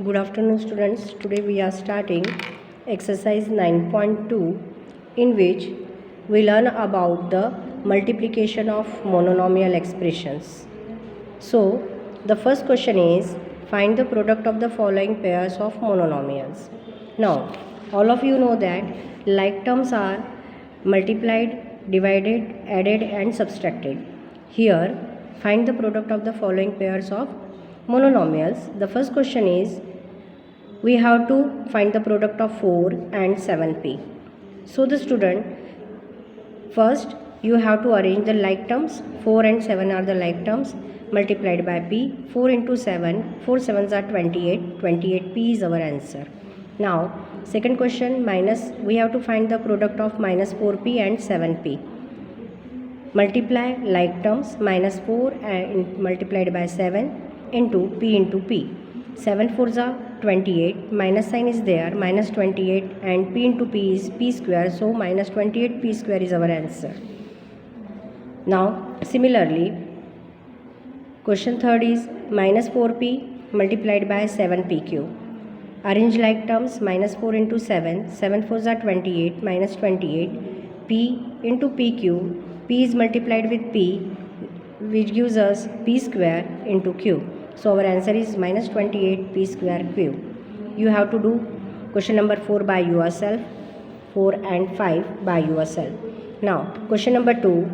Good afternoon, students. Today we are starting exercise 9.2, in which we learn about the multiplication of monomial expressions. So, the first question is, find the product of the following pairs of monomials. Now, all of you know that like terms are multiplied, divided, added and subtracted. Here, find the product of the following pairs of monomials. The first question is, we have to find the product of 4 and 7p. So the student, first you have to arrange the like terms. 4 and 7 are the like terms, multiplied by p. 4 into 7, 4 7s are 28, 28p is our answer. Now second question, we have to find the product of minus 4p and 7p. Multiply like terms, minus 4 and multiplied by 7 into p. 7 4s are 28, minus sign is there, minus 28 and p into p is p square, so minus 28p square is our answer. Now similarly, question third is minus 4p multiplied by 7p cube. Arrange like terms, minus 4 into 7, 7 4s are 28, minus 28, p into p cube, p is multiplied with p, which gives us p square into q. So our answer is minus 28 p square cube. You have to do question number 4 by yourself, 4 and 5 by yourself. Now question number 2,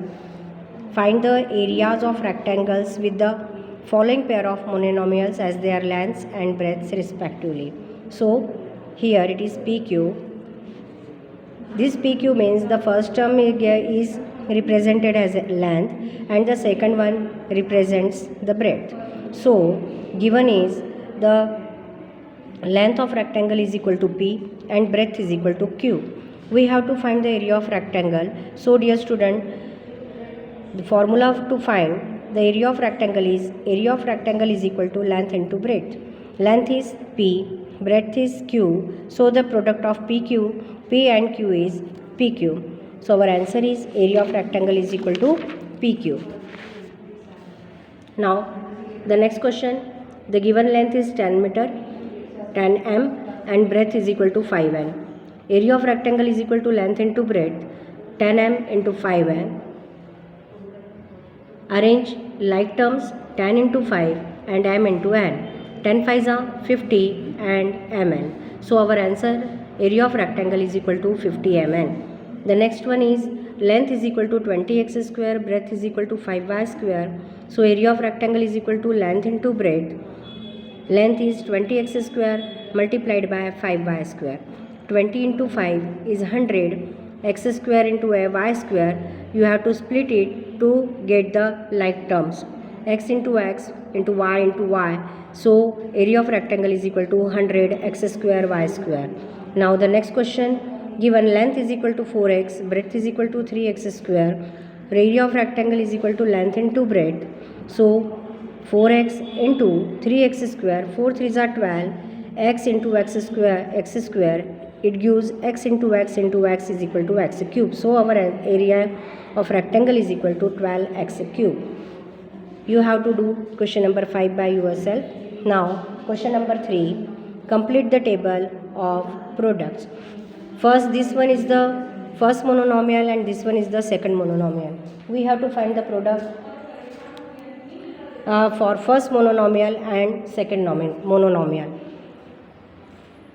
find the areas of rectangles with the following pair of monomials as their lengths and breadths respectively. So here it is PQ. This PQ means the first term is represented as length and the second one represents the breadth. So given is the length of rectangle is equal to P and breadth is equal to Q. We have to find the area of rectangle. So dear student, the formula to find the area of rectangle is equal to length into breadth. Length is P, breadth is Q. So the product of PQ, P and Q is PQ. So our answer is area of rectangle is equal to PQ. Now the next question, the given length is 10 meter, 10 m and breadth is equal to 5n. Area of rectangle is equal to length into breadth, 10 m into 5n. Arrange like terms, 10 into 5 and m into n. 10 5s are 50 and mn. So our answer, area of rectangle is equal to 50 mn. The next one is length is equal to 20x square, breadth is equal to 5y square. So area of rectangle is equal to length into breadth. Length is 20x square multiplied by 5y square. 20 into 5 is 100. X square into a y square. You have to split it to get the like terms. X into x into y into y. So area of rectangle is equal to 100 x square y square. Now the next question, given length is equal to 4x, breadth is equal to 3x square. Area of rectangle is equal to length into breadth. So 4x into 3x square, 4 3s are 12, x into x square, it gives x into x is equal to x cube. So our area of rectangle is equal to 12x cube. You have to do question number 5 by yourself. Now question number 3, complete the table of products. First, this one is the first monomial and this one is the second monomial. We have to find the product for first monomial and second monomial.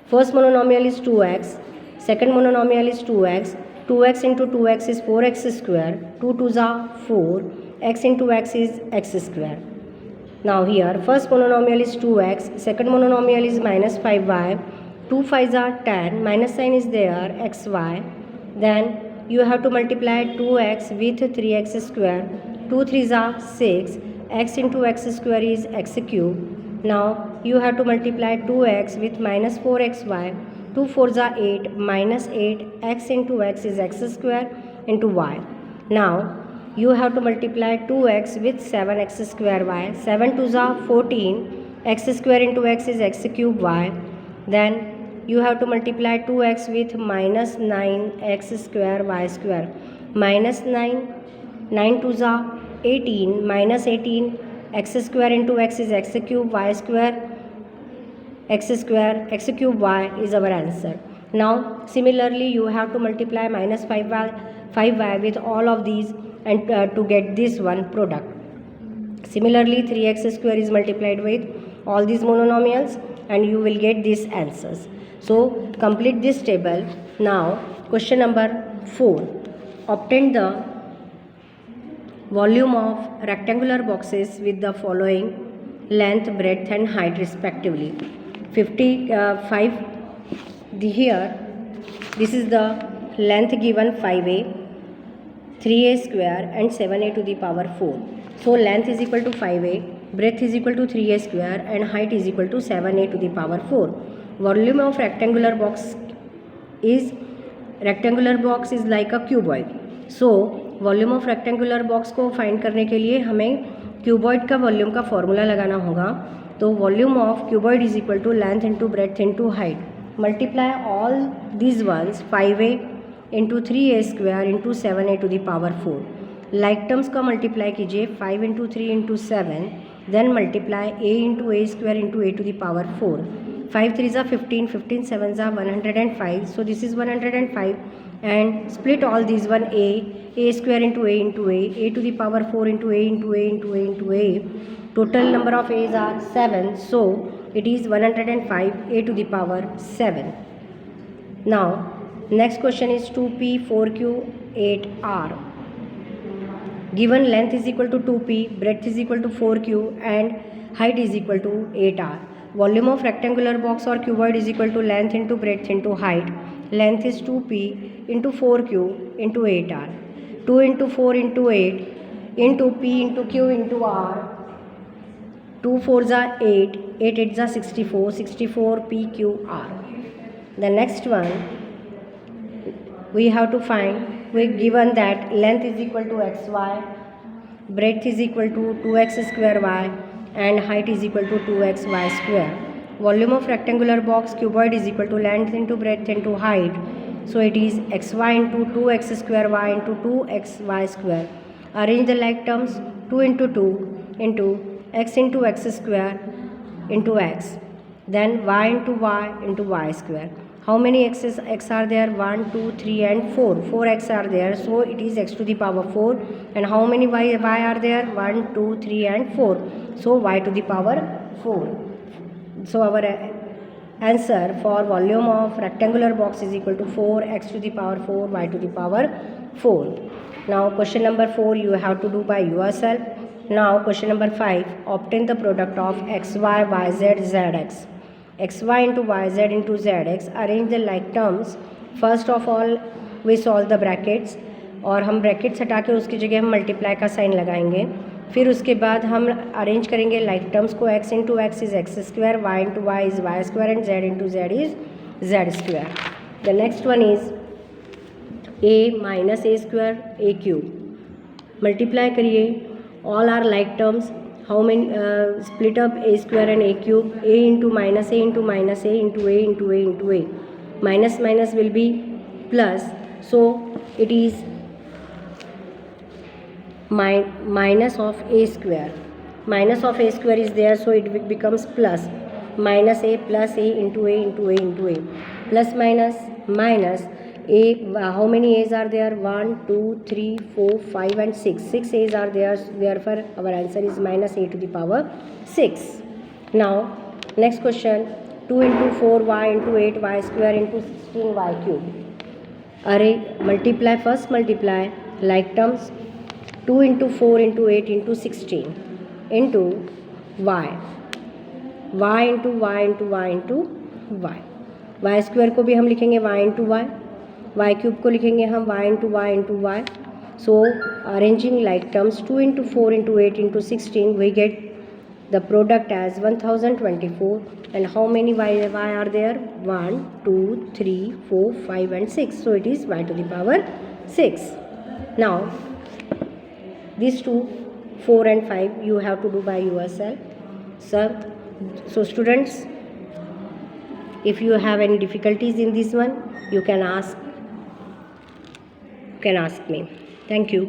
First monomial is 2x, second monomial is 2x. 2x into 2x is 4x square, 2 2s are 4, x into x is x square. Now here first monomial is 2x, second monomial is minus 5y, 2 5s are 10, minus sign is there, xy. Then you have to multiply 2x with 3x square, 2 3s are 6, x into x square is x cube. Now you have to multiply 2x with minus 4xy, 2 4s are 8, minus 8, x into x is x square into y. Now you have to multiply 2x with 7x square y, 7 2s are 14, x square into x is x cube y. Then you have to multiply 2x with minus 9x square y square, minus 9, 9 2s are 18, minus 18, x square into x is x cube, y square x square, x cube y is our answer. Now similarly you have to multiply minus 5y with all of these and to get this one product. Similarly 3x square is multiplied with all these monomials and you will get these answers. So complete this table. Now question number 4. Obtain the volume of rectangular boxes with the following length, breadth and height respectively. 55 here this is the length given 5a, 3a square and 7a to the power 4. So length is equal to 5a, breadth is equal to 3a square and height is equal to 7a to the power 4. Volume of rectangular box is like a cuboid. So volume of rectangular box को find करने के लिए हमें cuboid का volume का formula लगाना होगा. तो volume of cuboid is equal to length into breadth into height. Multiply all these ones 5a into 3a square into 7a to the power 4. Like terms का मल्टीप्लाई कीजिए 5 into 3 into 7, then multiply a into a square into a to the power 4. 5 3 ज़ा 15, 15 7 ज़ा 105. So this is 105 and split all these one a square into a to the power 4 into a into a into a into a. Total number of a's are 7. So it is 105 a to the power 7. Now next question is 2p 4q 8r. Given length is equal to 2p, breadth is equal to 4q and height is equal to 8r. Volume of rectangular box or cuboid is equal to length into breadth into height. Length is 2p into 4q into 8r. 2 into 4 into 8 into p into q into r. 2 4s are 8, 8 8s are 64, 64 p q r. The next one we have to find, we given that length is equal to xy, breadth is equal to 2x square y and height is equal to 2xy square. Volume of rectangular box cuboid is equal to length into breadth into height. So it is xy into 2x square y into 2xy square. Arrange the like terms. 2 into 2 into x square into x. Then y into y square. How many x are there? 1, 2, 3 and 4. 4x are there. So it is x to the power 4. And how many y are there? 1, 2, 3 and 4. So y to the power 4. So our answer for volume of rectangular box is equal to 4, x to the power 4, y to the power 4. Now question number 4 you have to do by yourself. Now question number 5. Obtain the product of xy, yz, zx. xy into yz into zx. Arrange the like terms. First of all we solve the brackets. और हम brackets हटा के उसकी जगह हम multiply का sign लगाएंगे. फिर उसके बाद हम अरेंज करेंगे लाइक टर्म्स को. x into X is X square, y into Y is Y square and z into Z is Z square. The next one is a minus A square A cube. Multiply करिए all are like terms. How many split up A square and A cube. a into minus A into minus A into A into A into A. Minus minus will be plus. So it is minus of a square. Minus of a square is there, so it becomes plus. Minus a plus a into a into a into a. Plus minus minus a. How many a's are there? 1, 2, 3, 4, 5 and 6. 6 a's are there. Therefore our answer is minus a to the power 6. Now next question. 2 into 4 y into 8 y square into 16 y cube. Array multiply, first multiply like terms. 2 into 4 into 8 into 16 into y. y into y into y into y. y square को भी हम लिखेंगे y into y. y cube को लिखेंगे हम y into y into y. So arranging like terms 2 into 4 into 8 into 16 we get the product as 1024. And how many y are there? 1, 2, 3, 4, 5 and 6. So it is y to the power 6. Now these two 4 and 5 you have to do by yourself. So students, if you have any difficulties in this one you can ask me. Thank you.